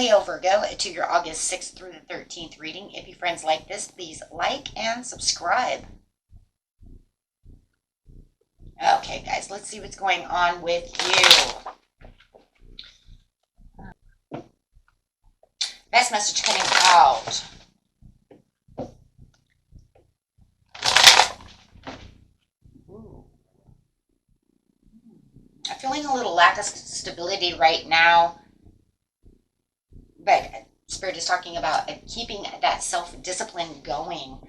Leo Virgo to your August 6th through the 13th reading. If you friends like this, please like and subscribe. Okay, guys, let's see what's going on with you. Best message coming out. I'm feeling a little lack of stability right now, but Spirit is talking about keeping that self-discipline going.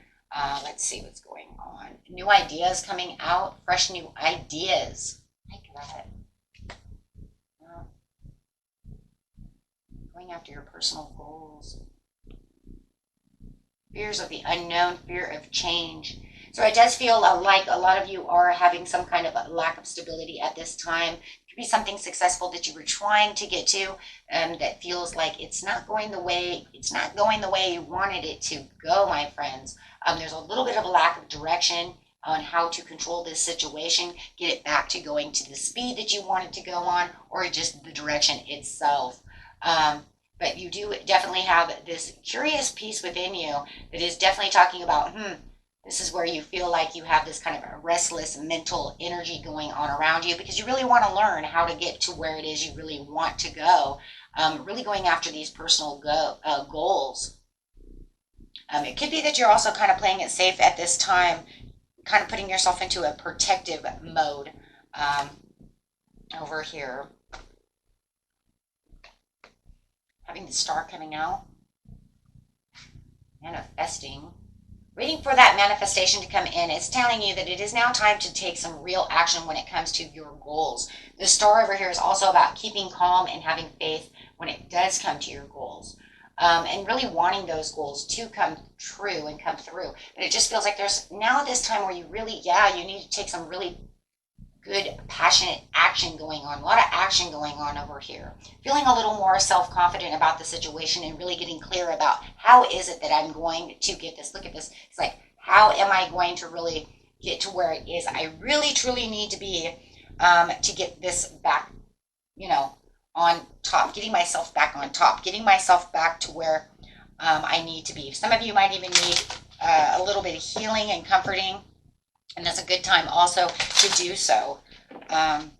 Let's see what's going on. New ideas coming out, fresh new ideas. My God. Going after your personal goals. Fears of the unknown, fear of change. So it does feel like a lot of you are having some kind of a lack of stability at this time. It could be something successful that you were trying to get to that feels like it's not going the way you wanted it to go, my friends. There's a little bit of a lack of direction on how to control this situation, get it back to going to the speed that you want it to go on, or just the direction itself. But you do definitely have this curious piece within you that is definitely talking about, this is where you feel like you have this kind of a restless mental energy going on around you because you really want to learn how to get to where it is you really want to go. Really going after these personal goals. It could be that you're also kind of playing it safe at this time, kind of putting yourself into a protective mode over here. Having the star coming out. Manifesting. Waiting for that manifestation to come in. It's telling you that it is now time to take some real action when it comes to your goals. The star over here is also about keeping calm and having faith when it does come to your goals. And really wanting those goals to come true and come through. But it just feels like there's now this time where you really, you need to take some really good, passionate action going on. A lot of action going on over here. Feeling a little more self-confident about the situation and really getting clear about how is it that I'm going to get this. Look at this. It's like, how am I going to really get to where it is I really, truly need to be to get this back, on top. Getting myself back on top. Getting myself back to where I need to be. Some of you might even need a little bit of healing and comforting. And that's a good time also to do so, right?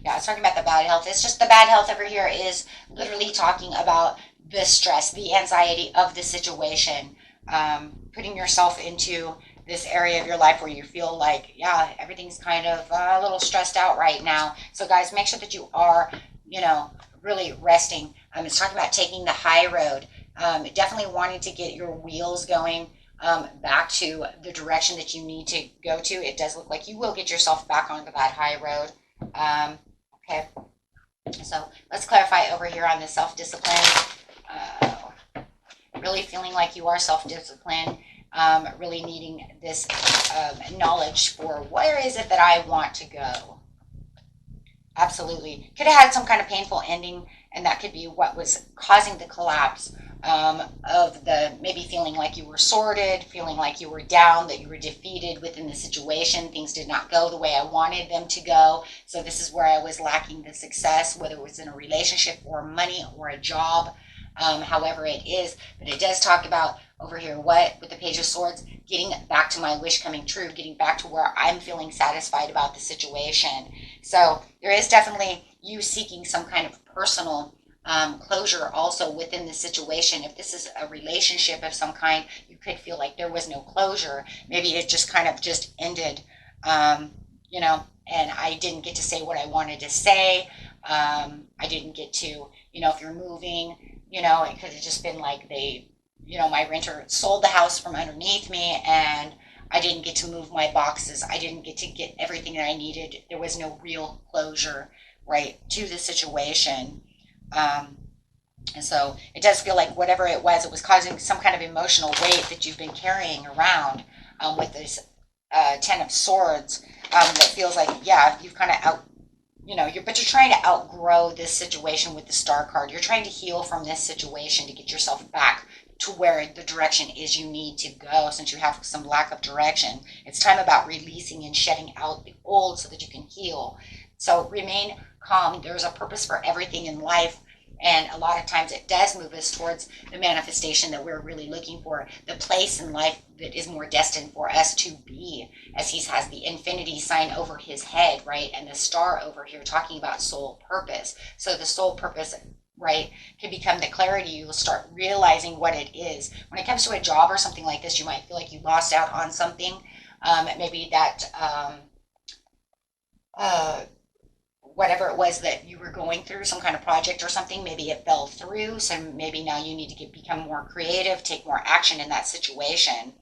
Yeah, it's talking about the bad health. It's just the bad health over here is literally talking about the stress, the anxiety of the situation, putting yourself into this area of your life where you feel like, everything's kind of a little stressed out right now. So guys, make sure that you are, really resting. It's talking about taking the high road. Definitely wanting to get your wheels going back to the direction that you need to go to. It does look like you will get yourself back onto that high road. Okay, so let's clarify over here on the self-discipline. Really feeling like you are self-disciplined, really needing this knowledge for where is it that I want to go. Absolutely. Could have had some kind of painful ending, and that could be what was causing the collapse of the maybe feeling like you were sorted, feeling like you were down, that you were defeated within the situation. Things did not go the way I wanted them to go. So this is where I was lacking the success, whether it was in a relationship or money or a job, however it is. But it does talk about over here, with the Page of Swords, getting back to my wish coming true, getting back to where I'm feeling satisfied about the situation. So there is definitely you seeking some kind of personal closure also within the situation. If this is a relationship of some kind, you could feel like there was no closure. Maybe it just kind of just ended, and I didn't get to say what I wanted to say. I didn't get to, if you're moving, it could have just been like my renter sold the house from underneath me and I didn't get to move my boxes. I didn't get to get everything that I needed. There was no real closure, right, to the situation. And so it does feel like whatever it was causing some kind of emotional weight that you've been carrying around with this Ten of Swords that feels like, you've kind of but you're trying to outgrow this situation with the Star card. You're trying to heal from this situation to get yourself back to where the direction is you need to go, since you have some lack of direction. It's time about releasing and shedding out the old so that you can heal. So remain calm. There's a purpose for everything in life. And a lot of times it does move us towards the manifestation that we're really looking for, the place in life that is more destined for us to be, as he has the infinity sign over his head, right? And the star over here talking about soul purpose. So the soul purpose, right, can become the clarity. You'll start realizing what it is. When it comes to a job or something like this, you might feel like you lost out on something. Maybe that whatever it was that you were going through, some kind of project or something, maybe it fell through. So maybe now you need to become more creative, take more action in that situation.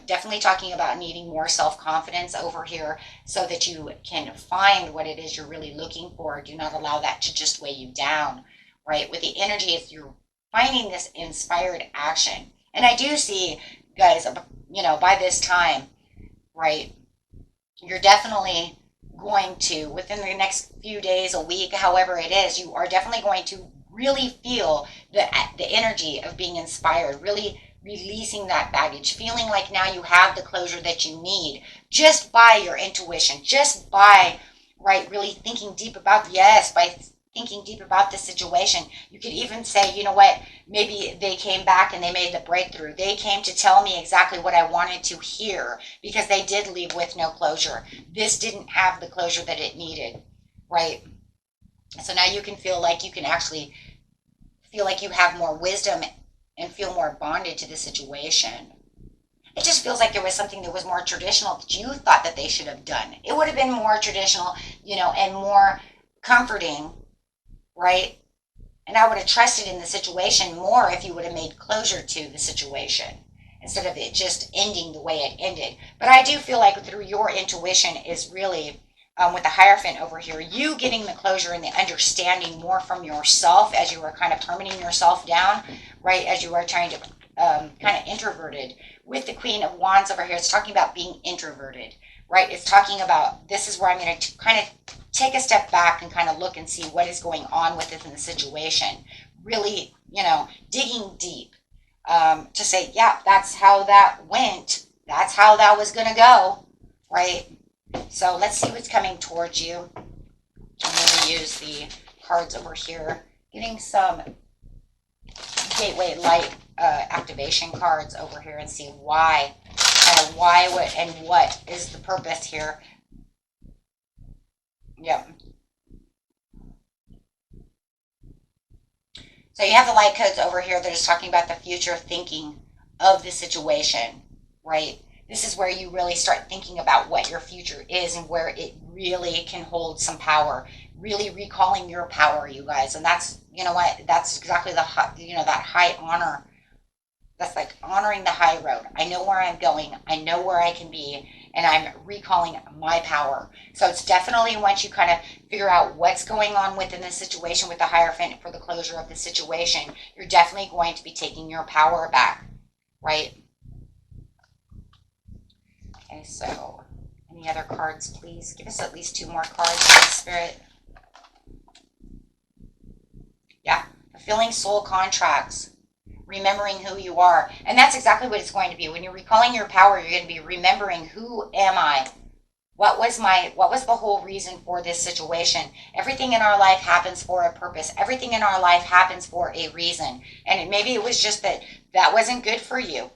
Definitely talking about needing more self-confidence over here so that you can find what it is you're really looking for. Do not allow that to just weigh you down, right? With the energy, if you're finding this inspired action. And I do see, guys, by this time, right, you're definitely going to, within the next few days, a week, however it is, you are definitely going to really feel the energy of being inspired, really releasing that baggage, feeling like now you have the closure that you need just by your intuition, just by, right, really thinking deep about, by thinking deep about the situation. You could even say, you know what, maybe they came back and they made the breakthrough. They came to tell me exactly what I wanted to hear because they did leave with no closure. This didn't have the closure that it needed, right? So now you can feel like you can actually feel like you have more wisdom and feel more bonded to the situation. It just feels like there was something that was more traditional that you thought that they should have done. It would have been more traditional, and more comforting, right? And I would have trusted in the situation more if you would have made closure to the situation instead of it just ending the way it ended. But I do feel like through your intuition is really, with the Hierophant over here, you getting the closure and the understanding more from yourself as you were kind of permitting yourself down, right? As you were trying to kind of introverted. With the Queen of Wands over here, it's talking about being introverted, right? It's talking about, this is where I'm going to kind of take a step back and kind of look and see what is going on with it in the situation. Really, digging deep to say, yeah, that's how that went. That's how that was going to go, right? So let's see what's coming towards you. I'm going to use the cards over here, getting some Gateway Light activation cards over here and see why, what is the purpose here. Yep. So you have the light codes over here that is talking about the future thinking of the situation, right? This is where you really start thinking about what your future is and where it really can hold some power, really recalling your power, you guys. And that's, that's exactly that high honor. That's like honoring the high road. I know where I'm going. I know where I can be. And I'm recalling my power. So it's definitely, once you kind of figure out what's going on within the situation with the Hierophant for the closure of the situation, you're definitely going to be taking your power back, right? Okay, so any other cards, please? Give us at least 2 more cards, Spirit. Yeah, fulfilling soul contracts. Remembering who you are. And that's exactly what it's going to be. When you're recalling your power, you're going to be remembering, who am I? What was the whole reason for this situation? Everything in our life happens for a purpose. Everything in our life happens for a reason. And maybe it was just that wasn't good for you,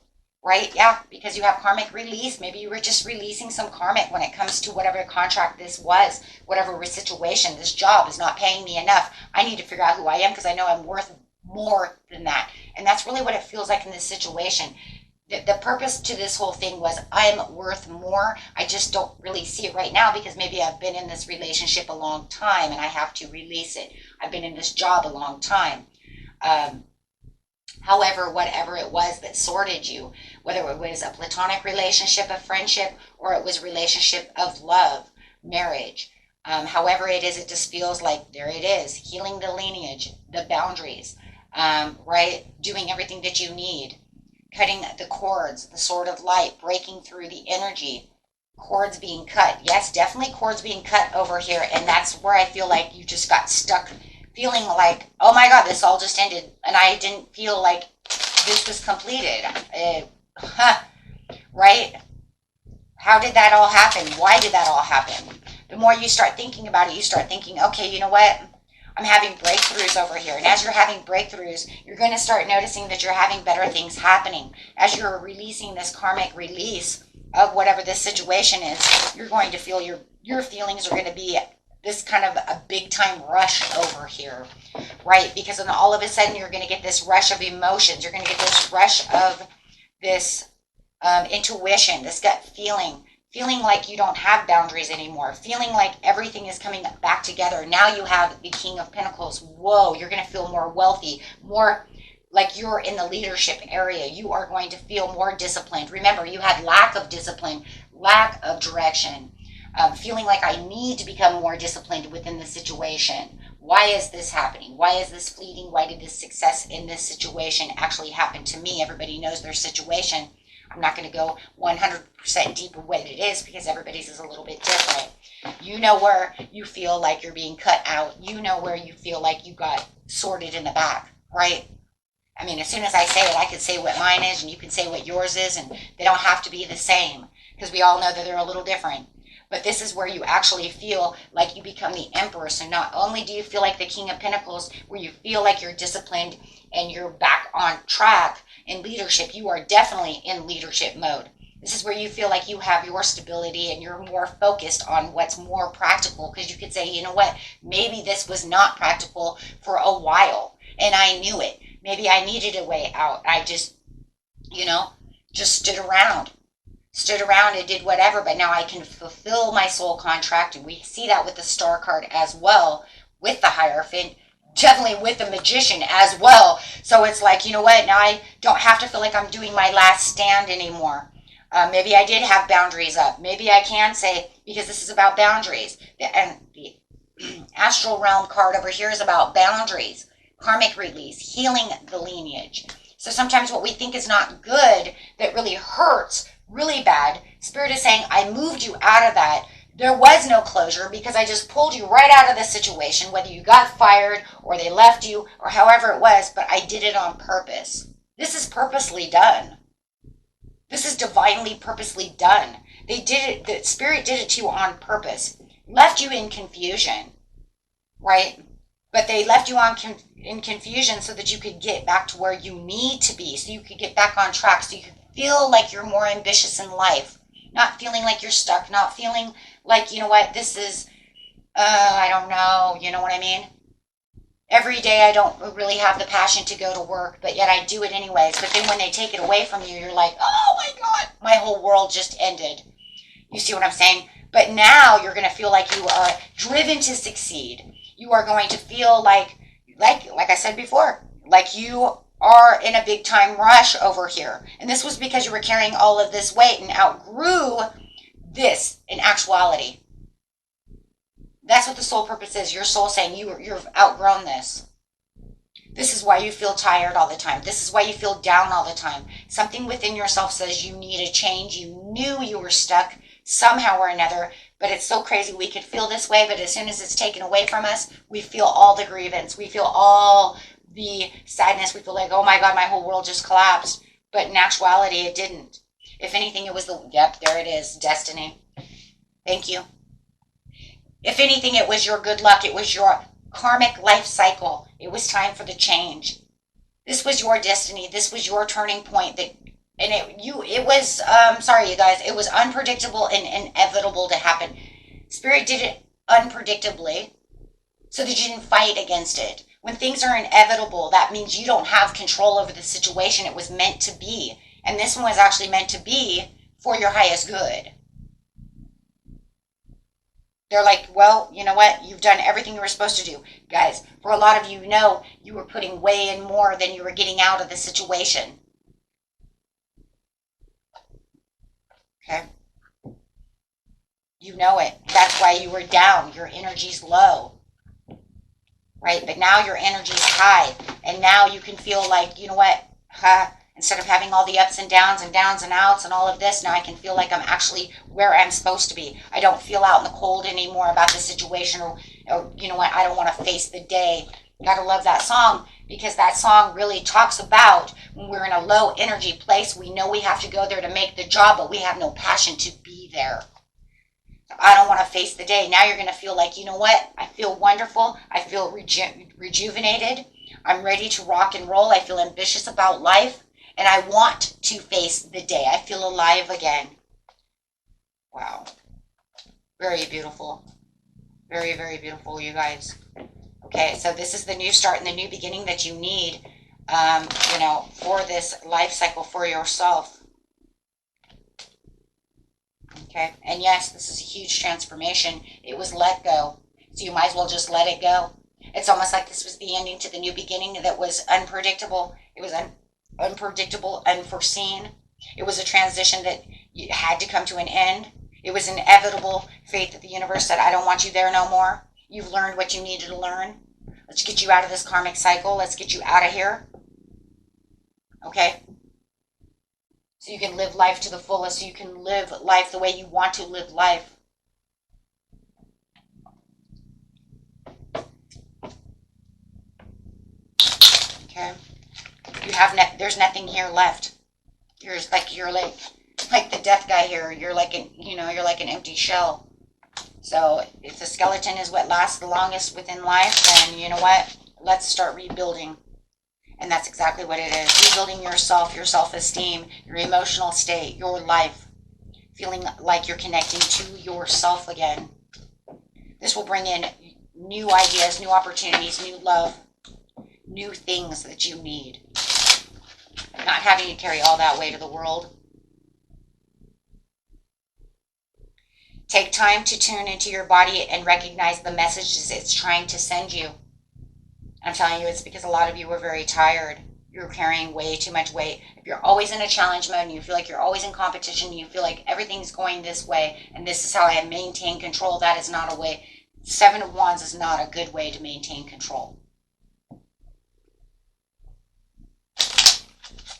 right? Yeah, because you have karmic release. Maybe you were just releasing some karmic when it comes to whatever contract this was, whatever situation. This job is not paying me enough. I need to figure out who I am because I know I'm worth more than that. And that's really what it feels like in this situation. The purpose to this whole thing was, I'm worth more. I just don't really see it right now because maybe I've been in this relationship a long time and I have to release it. I've been in this job a long time. However, whatever it was that sorted you, whether it was a platonic relationship, a friendship, or it was a relationship of love, marriage, however it is, it just feels like there it is, healing the lineage, the boundaries, right? Doing everything that you need, cutting the cords, the sword of light, breaking through the energy, cords being cut. Yes, definitely cords being cut over here. And that's where I feel like you just got stuck feeling like, oh my God, this all just ended. And I didn't feel like this was completed. Right? How did that all happen? Why did that all happen? the more you start thinking about it, you start thinking, okay, you know what? I'm having breakthroughs over here. And as you're having breakthroughs, you're going to start noticing that you're having better things happening. As you're releasing this karmic release of whatever this situation is, you're going to feel your feelings are going to be this kind of a big time rush over here, right? Because then all of a sudden you're going to get this rush of emotions. You're going to get this rush of this intuition, this gut feeling like you don't have boundaries anymore, feeling like everything is coming back together. Now you have the King of Pentacles. Whoa, you're going to feel more wealthy, more like you're in the leadership area. You are going to feel more disciplined. Remember, you had lack of discipline, lack of direction, feeling like I need to become more disciplined within the situation. Why is this happening? Why is this fleeting? Why did this success in this situation actually happen to me? Everybody knows their situation. I'm not going to go 100% deep with what it is because everybody's is a little bit different. You know where you feel like you're being cut out. You know where you feel like you got sorted in the back, right? I mean, as soon as I say it, I can say what mine is and you can say what yours is, and they don't have to be the same because we all know that they're a little different. But this is where you actually feel like you become the emperor. So not only do you feel like the King of Pentacles, where you feel like you're disciplined and you're back on track in leadership, you are definitely in leadership mode. This is where you feel like you have your stability and you're more focused on what's more practical, because you could say, you know what, maybe this was not practical for a while and I knew it. Maybe I needed a way out. I just, just stood around and did whatever, but now I can fulfill my soul contract. And we see that with the Star card as well, with the Hierophant, definitely with the Magician as well. So it's like, you know what, now I don't have to feel like I'm doing my last stand anymore. Maybe I did have boundaries up. Maybe I can say, because this is about boundaries. And the Astral Realm card over here is about boundaries, karmic release, healing the lineage. So sometimes what we think is not good, that really hurts really bad, Spirit is saying, I moved you out of that. There was no closure because I just pulled you right out of the situation, whether you got fired or they left you or however it was, but I did it on purpose. This is purposely done. This is divinely purposely done. They did it, the Spirit did it to you on purpose. Left you in confusion, right? But they left you in confusion so that you could get back to where you need to be, so you could get back on track, so you could feel like you're more ambitious in life, not feeling like you're stuck, not feeling like, you know what, this is, I don't know, you know what I mean? Every day I don't really have the passion to go to work, but yet I do it anyways. But then when they take it away from you, you're like, oh my God, my whole world just ended. You see what I'm saying? But now you're going to feel like you are driven to succeed. You are going to feel like I said before, like you are in a big time rush over here. And this was because you were carrying all of this weight and outgrew this in actuality. That's what the soul purpose is. Your soul saying you've outgrown this. This is why you feel tired all the time. This is why you feel down all the time. Something within yourself says you need a change. You knew you were stuck somehow or another, but it's so crazy. We could feel this way, but as soon as it's taken away from us, we feel all the grievance. We feel all the sadness. We feel like, oh my God, my whole world just collapsed. But in actuality, it didn't. If anything, it was there it is, destiny. Thank you. If anything, it was your good luck. It was your karmic life cycle. It was time for the change. This was your destiny. This was your turning point. It was sorry, you guys, it was unpredictable and inevitable to happen. Spirit did it unpredictably so that you didn't fight against it. When things are inevitable, that means you don't have control over the situation. It was meant to be. And this one was actually meant to be for your highest good. They're like, well, you know what? You've done everything you were supposed to do. Guys, for a lot of you know, you were putting way in more than you were getting out of the situation. Okay? You know it. That's why you were down. Your energy's low. Right? But now your energy's high. And now you can feel like, you know what? Instead of having all the ups and downs and outs and all of this, now I can feel like I'm actually where I'm supposed to be. I don't feel out in the cold anymore about the situation, or you know what, I don't want to face the day. Gotta love that song, because that song really talks about when we're in a low energy place, we know we have to go there to make the job, but we have no passion to be there. I don't want to face the day. Now you're going to feel like, you know what? I feel wonderful. I feel rejuvenated. I'm ready to rock and roll. I feel ambitious about life. And I want to face the day. I feel alive again. Wow. Very beautiful. Very, very beautiful, you guys. Okay, so this is the new start and the new beginning that you need, for this life cycle for yourself. Okay, and yes, this is a huge transformation. It was let go, so you might as well just let it go. It's almost like this was the ending to the new beginning that was unpredictable. It was unpredictable, unforeseen. It was a transition that had to come to an end. It was inevitable. Faith that the universe said, I don't want you there no more. You've learned what you needed to learn. Let's get you out of this karmic cycle. Let's get you out of here. Okay? So you can live life to the fullest. So you can live life the way you want to live life. Okay? There's nothing here left. You're like the death guy here. You're like an empty shell. So if the skeleton is what lasts the longest within life, then you know what? Let's start rebuilding. And that's exactly what it is. Rebuilding yourself, your self-esteem, your emotional state, your life. Feeling like you're connecting to yourself again. This will bring in new ideas, new opportunities, new love, new things that you need. Not having to carry all that weight of the world. Take time to tune into your body and recognize the messages it's trying to send you. I'm telling you, it's because a lot of you are very tired. You're carrying way too much weight. If you're always in a challenge mode and you feel like you're always in competition, you feel like everything's going this way and this is how I maintain control, that is not a way. Seven of Wands is not a good way to maintain control.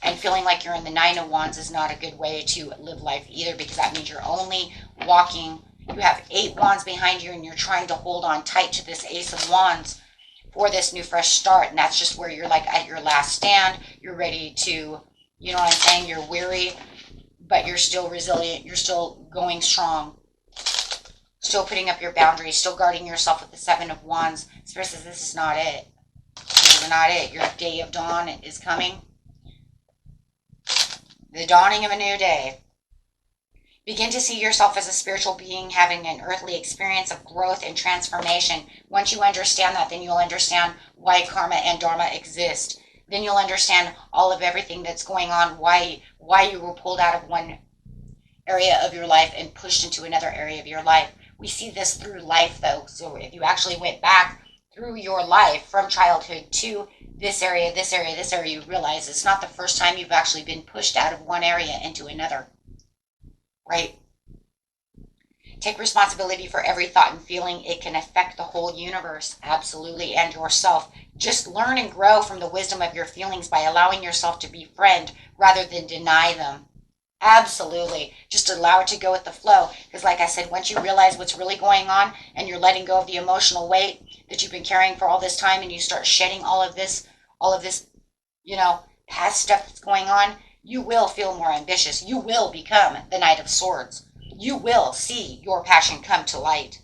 And feeling like you're in the Nine of Wands is not a good way to live life either, because that means you're only walking. You have 8 Wands behind you and you're trying to hold on tight to this Ace of Wands for this new fresh start. And that's just where you're like at your last stand. You're ready to, you know what I'm saying? You're weary, but you're still resilient. You're still going strong. Still putting up your boundaries. Still guarding yourself with the Seven of Wands. Spirit says this is not it. This is not it. Your day of dawn is coming. The dawning of a new day. Begin to see yourself as a spiritual being having an earthly experience of growth and transformation. Once you understand that, then you'll understand why karma and dharma exist. Then you'll understand all of everything that's going on, why you were pulled out of one area of your life and pushed into another area of your life. We see this through life, though. So if you actually went back through your life from childhood to this area, this area, this area, you realize it's not the first time you've actually been pushed out of one area into another. Right? Take responsibility for every thought and feeling. It can affect the whole universe, absolutely, and yourself. Just learn and grow from the wisdom of your feelings by allowing yourself to befriend rather than deny them. Absolutely. Just allow it to go with the flow. Because like I said, once you realize what's really going on and you're letting go of the emotional weight that you've been carrying for all this time, and you start shedding all of this, past stuff that's going on, you will feel more ambitious. You will become the Knight of Swords. You will see your passion come to light.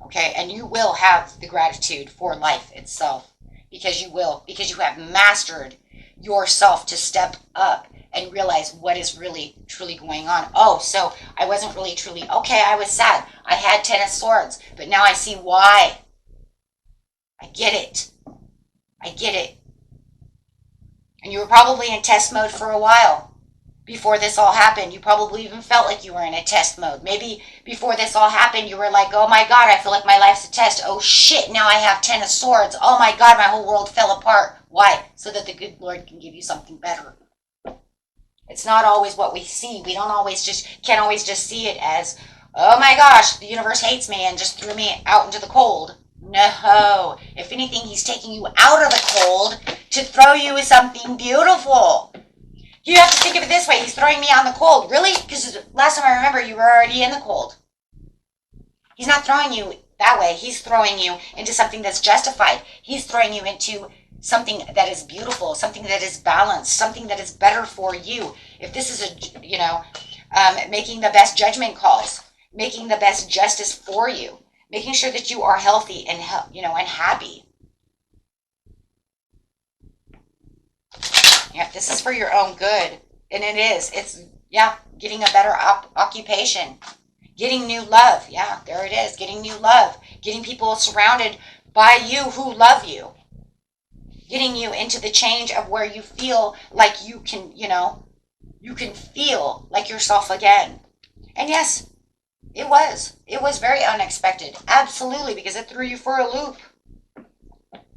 Okay? And you will have the gratitude for life itself. Because you have mastered yourself to step up and realize what is really, truly going on. Oh, so I wasn't really, truly, okay, I was sad. I had 10 of Swords, but now I see why. I get it. I get it. And you were probably in test mode for a while before this all happened. You probably even felt like you were in a test mode. Maybe before this all happened, you were like, oh my God, I feel like my life's a test. Oh shit, now I have 10 of Swords. Oh my God, my whole world fell apart. Why? So that the good Lord can give you something better. It's not always what we see. We can't always just see it as, oh my gosh, the universe hates me and just threw me out into the cold. No. If anything, he's taking you out of the cold to throw you something beautiful. You have to think of it this way. He's throwing me out in the cold. Really? Because last time I remember, you were already in the cold. He's not throwing you that way. He's throwing you into something that's justified. He's throwing you into something that is beautiful, something that is balanced, something that is better for you. If this is making the best judgment calls, making the best justice for you, making sure that you are healthy and and happy. Yeah, this is for your own good, and it is. It's getting a better occupation, getting new love. Yeah, there it is. Getting new love, getting people surrounded by you who love you, getting you into the change of where you feel like you can, you can feel like yourself again. And yes, it was very unexpected. Absolutely, because it threw you for a loop.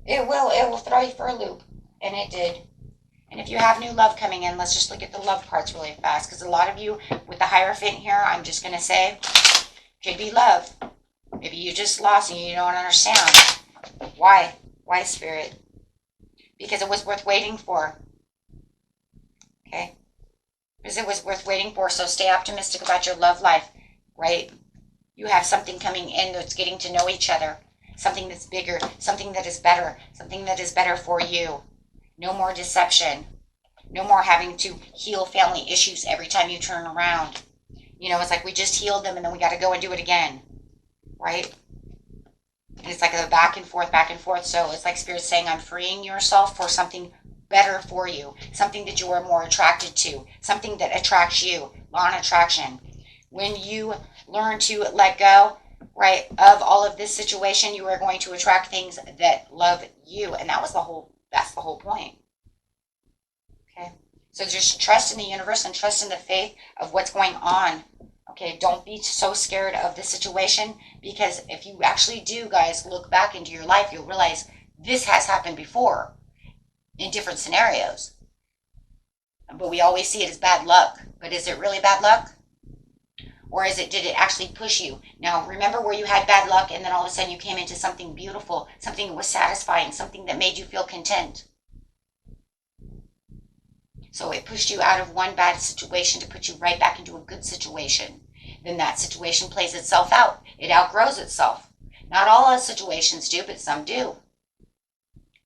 It will throw you for a loop. And it did. And if you have new love coming in, let's just look at the love parts really fast. Because a lot of you with the Hierophant here, I'm just going to say, could be love. Maybe you just lost and you don't understand. Why? Why, Spirit? Because it was worth waiting for. Okay? Because it was worth waiting for. So stay optimistic about your love life, right? You have something coming in that's getting to know each other. Something that's bigger. Something that is better. Something that is better for you. No more deception. No more having to heal family issues every time you turn around. It's like we just healed them and then we got to go and do it again. Right? And it's like a back and forth, back and forth. So it's like Spirit saying, I'm freeing yourself for something better for you. Something that you are more attracted to. Something that attracts you. Law of attraction. When you learn to let go, right, of all of this situation, you are going to attract things that love you. And that's the whole point. Okay? So just trust in the universe and trust in the faith of what's going on. Okay, don't be so scared of the situation, because if you actually do, guys, look back into your life, you'll realize this has happened before in different scenarios. But we always see it as bad luck. But is it really bad luck? Or did it actually push you? Now, remember where you had bad luck and then all of a sudden you came into something beautiful, something that was satisfying, something that made you feel content. So it pushed you out of one bad situation to put you right back into a good situation. Then that situation plays itself out. It outgrows itself. Not all situations do, but some do.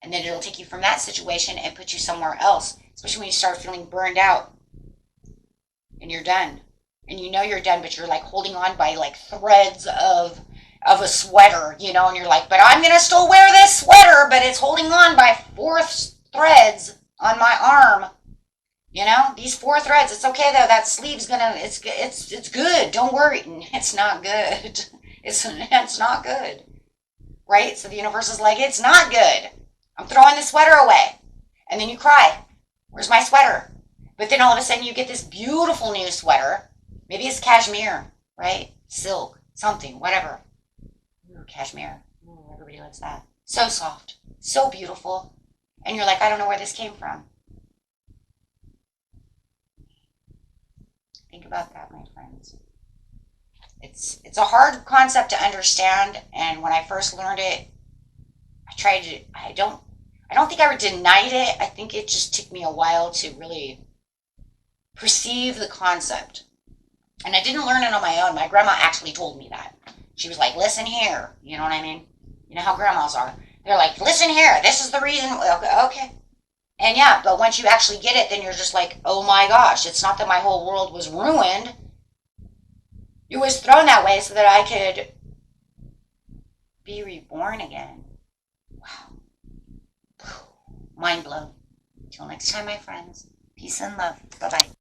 And then it'll take you from that situation and put you somewhere else, especially when you start feeling burned out and you're done. And you're done, but you're like holding on by like threads of a sweater, and you're like, but I'm going to still wear this sweater, but it's holding on by 4 threads on my arm. These 4 threads, it's okay though. That sleeve's it's good. Don't worry. It's not good. It's not good. Right? So the universe is like, it's not good. I'm throwing the sweater away. And then you cry. Where's my sweater? But then all of a sudden you get this beautiful new sweater. Maybe it's cashmere, right? Silk, something, whatever. Ooh, cashmere. Ooh, everybody loves that. So soft. So beautiful. And you're like, I don't know where this came from. Think about that, my friends. It's a hard concept to understand, and when I first learned it, I don't think I denied it. I think it just took me a while to really perceive the concept. And I didn't learn it on my own. My grandma actually told me that. She was like, listen here. You know what I mean? You know how grandmas are. They're like, listen here. This is the reason. Okay. And yeah, but once you actually get it, then you're just like, oh my gosh, it's not that my whole world was ruined. It was thrown that way so that I could be reborn again. Wow. Mind blown. Till next time, my friends. Peace and love. Bye-bye.